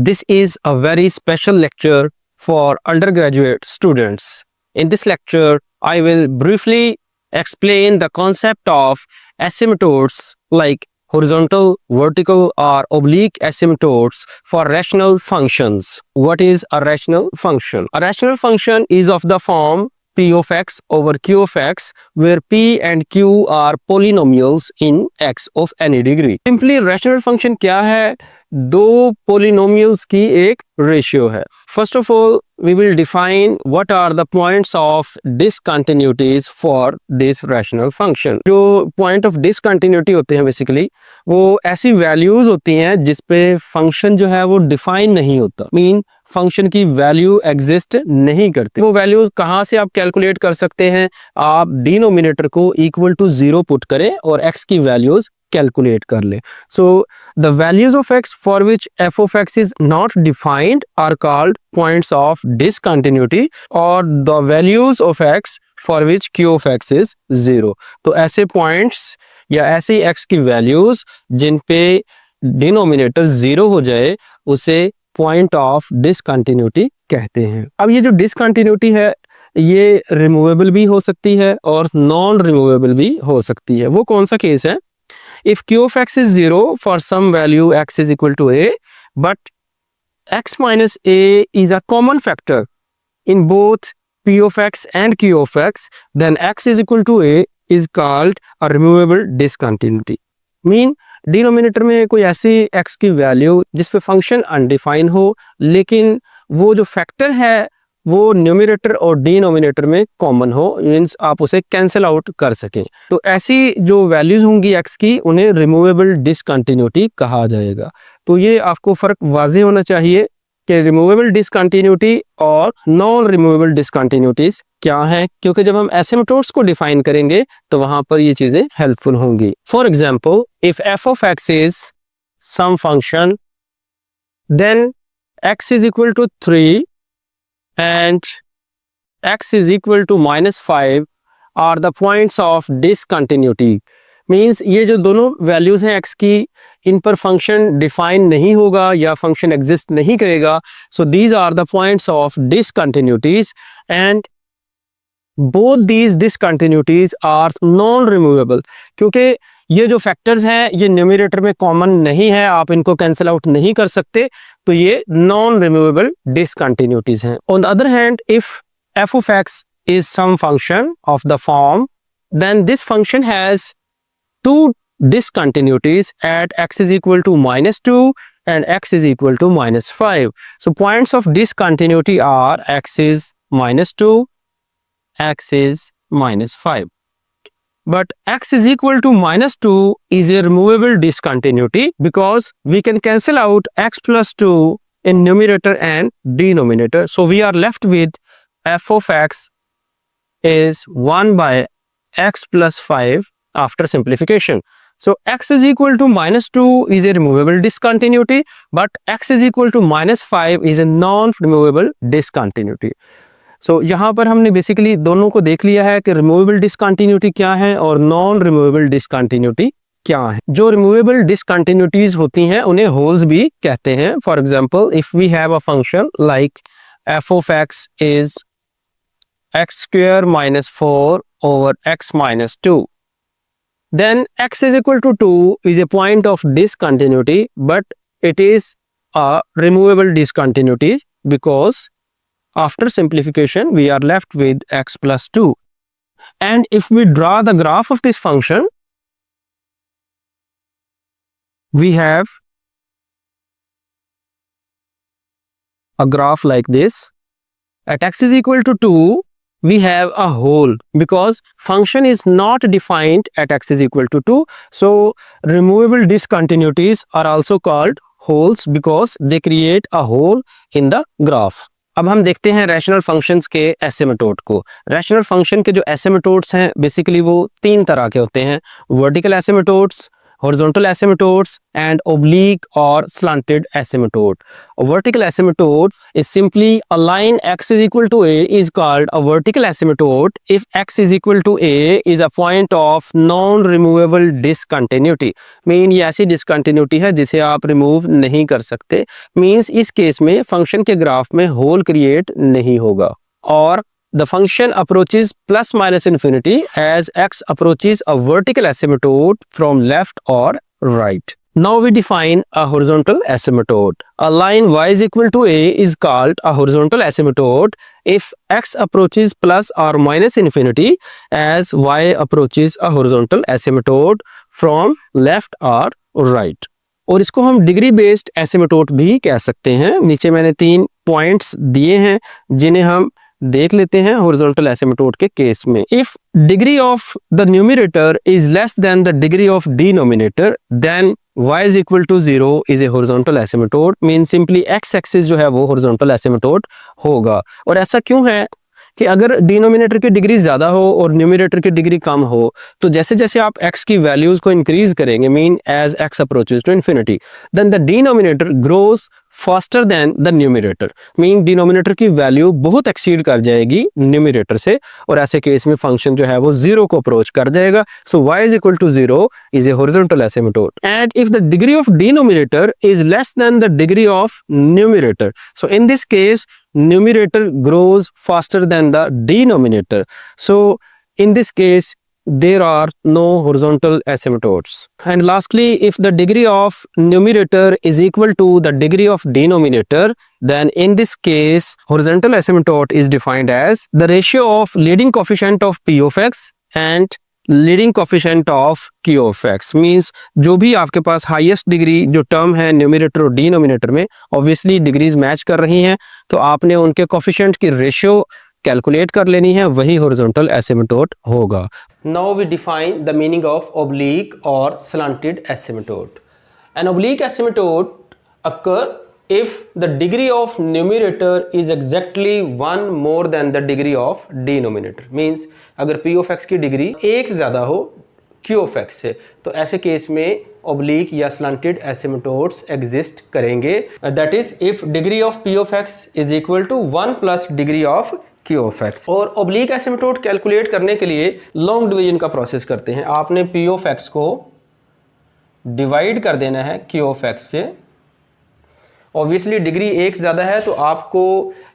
This is a very special lecture for undergraduate students. In this lecture, I will briefly explain the concept of asymptotes like horizontal, vertical or oblique asymptotes for rational functions. What is a rational function? A rational function is of the form p of x over q of x, where p and q are polynomials in x of any degree. Simply rational function क्या है? दो polynomials की एक ratio है. First of all, we will define what are the points of discontinuities for this rational function. जो point of discontinuity होते हैं basically, वो ऐसी values होती हैं जिसपे function जो है वो define नहीं होता. Mean फंक्शन की वैल्यू एग्जिस्ट नहीं करती. वो वैल्यूज कहाँ से आप कैलकुलेट कर सकते हैं? आप डिनोमिनेटर को इक्वल टू 0 पुट करें और x की वैल्यूज कैलकुलेट कर लें. So the values of x for which f of x is not defined are called points of discontinuity और the values of x for which q of x is 0. तो ऐसे points या ऐसी x की values जिन पे denominator 0 हो जाए उसे पॉइंट ऑफ डिसकंटिन्यूटी कहते हैं. अब ये जो डिसकंटिन्यूटी है ये रिमूवेबल भी हो सकती है और नॉन रिमूवेबल भी हो सकती है. वो कौन सा केस है? If q of x is 0 for some value x is equal to a but x minus a is a common factor in both p of x and q of x, then x is equal to a is called a removable discontinuity. Mean denominator में कोई ऐसी x की value जिस पे function undefine हो लेकिन वो जो फैक्टर है वो न्यूमरेटर और डिनोमिनेटर में कॉमन हो, मींस आप उसे कैंसिल आउट कर सकें. तो ऐसी जो वैल्यूज होंगी x की उन्हें रिमूवेबल डिसकंटिन्यूटी कहा जाएगा. तो ये आपको फर्क वाज़ेह होना चाहिए कि रिमूवेबल डिसकंटिन्यूटी और नॉन रिमूवेबल डिसकंटिन्यूटीज क्या है, क्योंकि जब हम एसिम्पटोट्स को डिफाइन करेंगे तो वहां पर ये चीजें हेल्पफुल होंगी. For example, if f of x is some function then x is equal to 3 and x is equal to -5 are the points of discontinuity. Means ये जो दोनों वैल्यूज हैं x की, इन पर फंक्शन डिफाइन नहीं होगा या फंक्शन एग्जिस्ट नहीं करेगा. So these are the points of discontinuities and both these discontinuities are non removable. क्योंकि ये जो फैक्टर्स हैं ये न्यूमरेटर में कॉमन नहीं है, आप इनको कैंसिल आउट नहीं कर सकते, तो ये नॉन रिमूवेबल डिसकंटिन्यूटीज हैं. On the other hand, if f of x is some function of the form then this function has two discontinuities at x is equal to -2 and x is equal to -5. So points of discontinuity are x is -2, x is -5. But x is equal to -2 is a removable discontinuity because we can cancel out x plus 2 in numerator and denominator. So we are left with f of x is 1 by x plus 5 after simplification. So x is equal to -2 is a removable discontinuity, but x is equal to -5 is a non-removable discontinuity. So यहाँ पर हमने basically दोनों को देख लिया है कि removable discontinuity क्या है और नॉन रिमूवेबल डिसकंटिन्यूटी क्या है. जो रिमूवेबल डिसकंटिन्यूटीज होती हैं उन्हें होल्स भी कहते हैं. For example, if we have a function like f of x is x square minus 4 over x minus 2, then x is equal to 2 is a point of discontinuity, but it is a removable discontinuity because after simplification we are left with x plus 2. And if we draw the graph of this function, we have a graph like this. At x is equal to 2 we have a hole because function is not defined at x is equal to 2. So removable discontinuities are also called holes because they create a hole in the graph. अब हम देखते हैं rational functions के एसिम्पटोट को. Rational function के जो एसिम्पटोट्स हैं basically वो तीन तरह के होते हैं. Vertical asymptotes, horizontal asymptotes and oblique or slanted asymptote. A vertical asymptote is simply a line x is equal to a is called a vertical asymptote if x is equal to a is a point of non-removable discontinuity. Mean ये ऐसी discontinuity है जिसे आप remove नहीं कर सकते. Means इस case में फंक्शन के ग्राफ में होल क्रिएट नहीं होगा. और the function approaches plus minus infinity as x approaches a vertical asymptote from left or right. Now we define a horizontal asymptote. A line y is equal to a is called a horizontal asymptote if x approaches plus or minus infinity as y approaches a horizontal asymptote from left or right. और इसको हम degree based एसिम्पटोट भी कह सकते हैं. नीचे मैंने 3 points दिए हैं जिन्हें हम देख लेते हैं हॉरिजॉन्टल एसिम्पटोट के केस में. If degree of the numerator is less than the degree of denominator then y is equal to 0 is a horizontal asymptote. Mean simply x axis जो है वो हॉरिजॉन्टल एसिम्पटोट होगा. और ऐसा क्यों है कि अगर डिनोमिनेटर की डिग्री ज़्यादा हो और न्यूमरेटर की डिग्री कम हो तो जैसे जैसे आप x की वैल्यूज़ को इंक्रीज करेंगे mean as x approaches to infinity then the denominator grows faster than the numerator. Mean denominator की वैल्यू बहुत एक्सीड कर जाएगी न्यूमरेटर से और ऐसे केस में फंक्शन जो है वो 0 को अप्रोच कर जाएगा. So y is equal to 0 is a horizontal asymptote and if the degree of denominator is less than the degree of numerator so in this case numerator grows faster than the denominator. So in this case there are no horizontal asymptotes. And lastly, if the degree of numerator is equal to the degree of denominator then in this case horizontal asymptote is defined as the ratio of leading coefficient of p of x and leading coefficient of q of x. Means जो भी आपके पास highest degree जो term है numerator और denominator में obviously degrees match कर रही हैं तो आपने उनके कोफिशिएंट की रेशियो कैलकुलेट कर लेनी है, वही हॉरिजॉन्टल एसिम्पटोट होगा. Now we define the meaning of oblique और slanted asymptote. An oblique asymptote occur if the degree of numerator is exactly 1 more than the degree of denominator. means अगर p of x की degree एक ज़्यादा हो q of x से तो ऐसे case में oblique या slanted asymptotes एग्जिस्ट करेंगे. that is if degree of p of x is equal to 1 plus degree of q of x. और oblique asymptote कैलकुलेट करने के लिए लॉन्ग डिवीजन का प्रोसेस करते हैं. आपने p of x को डिवाइड कर देना है q of x से. ऑब्वियसली डिग्री एक ज़्यादा है तो आपको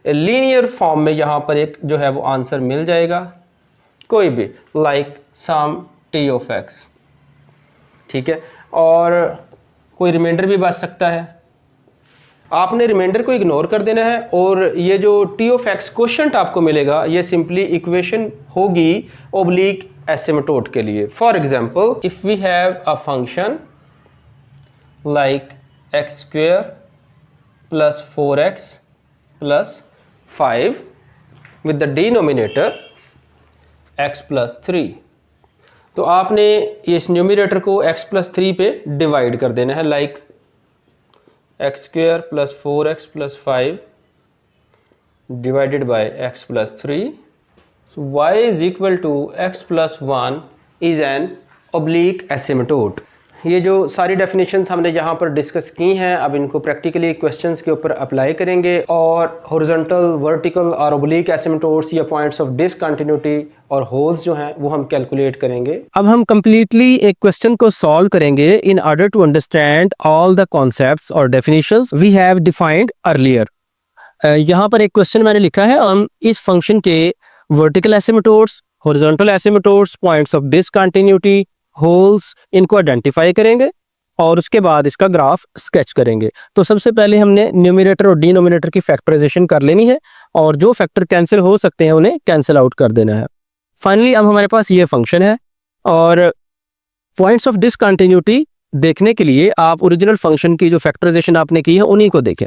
लीनियर फॉर्म में यहाँ पर एक जो है वो आंसर मिल जाएगा कोई भी like some T of X. ठीक है, और कोई रिमाइंडर भी बच सकता है. आपने रिमाइंडर को इग्नोर कर देना है और ये जो टी ऑफ एक्स क्वोशिएंट आपको मिलेगा ये सिंपली इक्वेशन होगी ओब्लिक एसिम्पटोट के लिए. For example if we have a function like X square plus 4x plus 5 with the denominator x plus 3. तो आपने इस न्यूमरेटर को x plus 3 पे डिवाइड कर देना है like X square plus 4x plus 5 divided by x plus 3. So y is equal to x plus 1 is an oblique asymptote. ये जो सारी डेफिनेशंस हमने यहाँ पर डिस्कस की हैं अब इनको प्रैक्टिकली क्वेश्चंस के ऊपर अप्लाई करेंगे और हॉरिजॉन्टल, वर्टिकल और ओब्लिक एसिम्पटोट्स या पॉइंट्स ऑफ डिसकंटिन्यूटी और होल्स जो हैं वो हम कैलकुलेट करेंगे. अब हम कंप्लीटली एक क्वेश्चन को सॉल्व करेंगे in order to understand all the concepts और definitions we have defined earlier. यहाँ पर एक क्वेश्चन मैंने लिखा है. हम इस फंक्शन के vertical asymptotes, horizontal asymptotes, points of discontinuity, holes इनको आइडेंटिफाई करेंगे और उसके बाद इसका ग्राफ स्केच करेंगे. तो सबसे पहले हमने न्यूमरेटर और डिनोमिनेटर की फैक्टराइजेशन कर लेनी है और जो फैक्टर कैंसिल हो सकते हैं उन्हें कैंसिल आउट कर देना है. फाइनली अब हमारे पास ये फंक्शन है और पॉइंट्स ऑफ डिसकंटिन्यूटी देखने के लिए आप ओरिजिनल फंक्शन की जो फैक्टराइजेशन आपने की है उन्हीं को देखें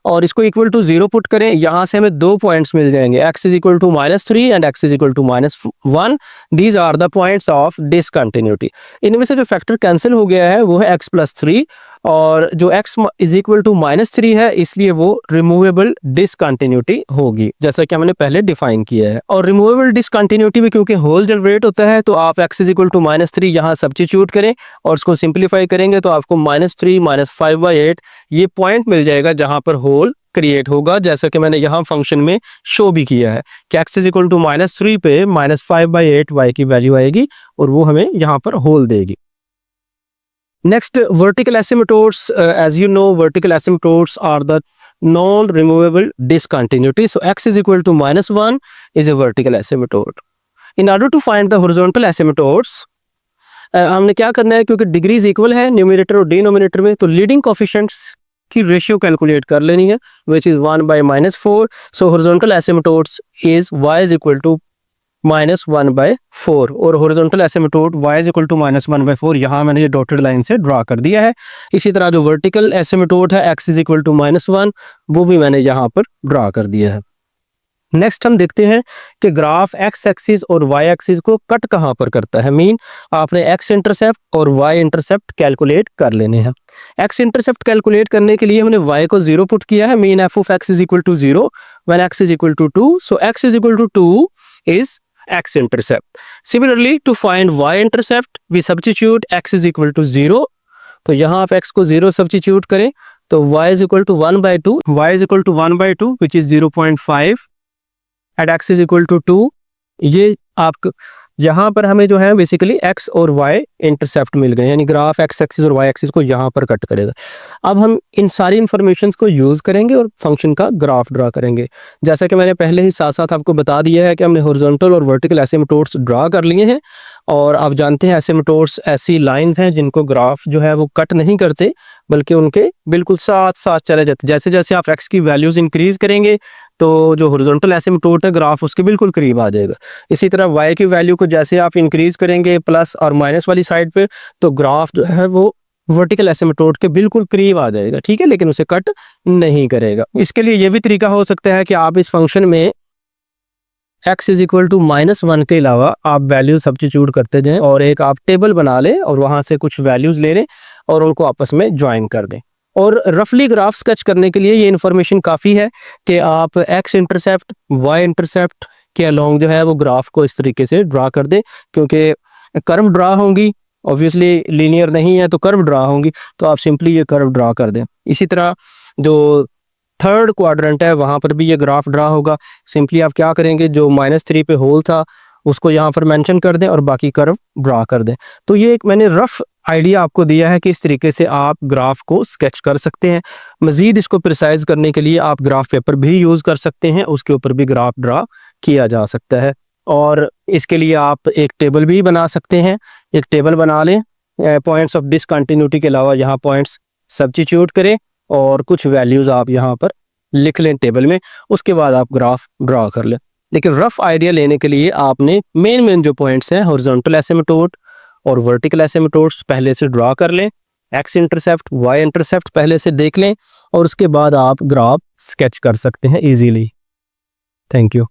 और इसको इक्वल टू 0 पुट करें. यहाँ से हमें 2 पॉइंट्स मिल जाएंगे x is equal to -3 and x is equal to -1. These are the points of discontinuity. इनमें से जो फैक्टर कैंसिल हो गया है वो है x plus 3 और जो x इज इक्वल टू -3 है इसलिए वो रिमूवेबल डिसकंटिन्यूटी होगी, जैसा कि हमने पहले डिफाइन किया है। और रिमूवेबल डिसकंटिन्यूटी में क्योंकि होल जनरेट होता है तो आप x इज इक्वल टू -3 यहाँ सब्स्टिट्यूट करें और उसको सिंप्लीफाई करेंगे तो आपको -3 -5/8 ये पॉइंट मिल जाएगा जहां पर होल क्रिएट होगा, जैसा कि मैंने यहाँ फंक्शन में शो भी किया है कि x इज इक्वल टू -3 पे -5/8 y की वैल्यू आएगी और वो हमें यहाँ पर होल देगी। Next, vertical asymptotes. As you know, vertical asymptotes are the non-removable discontinuity. So x is equal to -1 is a vertical asymptote. In order to find the horizontal asymptotes, हमने क्या करना है, क्योंकि डिग्रीज इक्वल है numerator और denominator में, तो leading coefficients की रेशियो कैलकुलेट कर लेनी है, which is 1/-4. So horizontal asymptotes is y is equal to -1/4 और horizontal asymptote y is equal to -1/4 यहाँ मैंने ये डॉटेड लाइन से ड्रा कर दिया है। इसी तरह जो वर्टिकल एसिम्पटोट है x इज इक्वल टू -1 वो भी मैंने यहाँ पर ड्रा कर दिया है। नेक्स्ट हम देखते हैं कि ग्राफ x एक्सिस और y एक्सिस को कट कहाँ पर करता है। मीन आपने x इंटरसेप्ट और y इंटरसेप्ट कैलकुलेट कर लेने हैं। x इंटरसेप्ट कैलकुलेट करने के लिए हमने y को 0 पुट किया है। Mean f of x is equal to 0 when x is equal to 2, so x is equal to 2 is x intercept. Similarly, to find y intercept, we substitute x is equal to 0. तो यहाँ आप x को 0 substitute करें तो y is equal to 1/2. y is equal to 1/2 which is 0.5 and x is equal to 2. ये आप यहाँ पर हमें जो है बेसिकली x और y इंटरसेप्ट मिल गए, यानी ग्राफ x एक्सिस और y एक्सिस को यहाँ पर कट करेगा। अब हम इन सारी इंफॉर्मेशन को यूज़ करेंगे और फंक्शन का ग्राफ ड्रा करेंगे। जैसा कि मैंने पहले ही साथ साथ आपको बता दिया है कि हमने हॉरिजॉन्टल और वर्टिकल एसिम्पटोट्स ड्रा कर लिए हैं और आप जानते हैं एसिम्पटोट्स ऐसी लाइंस हैं जिनको ग्राफ जो है वो कट नहीं करते बल्कि उनके बिल्कुल साथ साथ चले जाते। जैसे जैसे आप x की वैल्यूज़ इंक्रीज़ करेंगे तो जो हॉरिजॉन्टल एसिम्पटोट है ग्राफ उसके बिल्कुल करीब आ जाएगा। इसी तरह y की वैल्यू को जैसे आप इंक्रीज़ करेंगे प्लस और माइनस वाली साइड पे तो ग्राफ जो है वो वर्टिकल एसिम्पटोट के बिल्कुल करीब आ जाएगा, ठीक है, लेकिन उसे कट नहीं करेगा। इसके लिए ये भी तरीका हो सकता है कि आप इस फंक्शन में x इज इक्वल टू -1 के अलावा आप वैल्यू सब्स्टिट्यूट करते जाएं और एक आप टेबल बना लें और वहां से कुछ वैल्यूज ले लें और उनको आपस में ज्वाइन कर दें। और रफली ग्राफ स्केच करने के लिए ये इन्फॉर्मेशन काफ़ी है कि आप x इंटरसेप्ट y इंटरसेप्ट के अलोंग जो है वो ग्राफ को इस तरीके से ड्रा कर दें, क्योंकि कर्व ड्रा होंगी, ऑब्वियसली लीनियर नहीं है तो कर्व ड्रा होंगी, तो आप सिंपली ये कर्व ड्रा कर दें। इसी तरह जो थर्ड क्वाड्रेंट है वहाँ पर भी ये ग्राफ ड्रा होगा। सिंपली आप क्या करेंगे, जो -3 पे होल था उसको यहाँ पर मेंशन कर दें और बाकी कर्व ड्रा कर दें। तो ये एक मैंने रफ आइडिया आपको दिया है कि इस तरीके से आप ग्राफ को स्केच कर सकते हैं। मज़ीद इसको प्रिसाइज करने के लिए आप ग्राफ पेपर भी यूज़ कर सकते हैं, उसके ऊपर भी ग्राफ ड्रा किया जा सकता है। और इसके लिए आप एक टेबल भी बना सकते हैं। एक टेबल बना लें, पॉइंट्स ऑफ डिसकंटिन्यूटी के अलावा यहाँ पॉइंट्स सब्स्टिट्यूट करें और कुछ वैल्यूज़ आप यहाँ पर लिख लें टेबल में, उसके बाद आप ग्राफ ड्रा कर लें। लेकिन रफ आइडिया लेने के लिए आपने मेन जो पॉइंट्स हैं हॉरिजॉन्टल एसिम्पटोट और वर्टिकल एसिम्पटोट्स पहले से ड्रा कर लें, x इंटरसेप्ट y इंटरसेप्ट पहले से देख लें और उसके बाद आप ग्राफ स्केच कर सकते हैं इजीली। Thank you.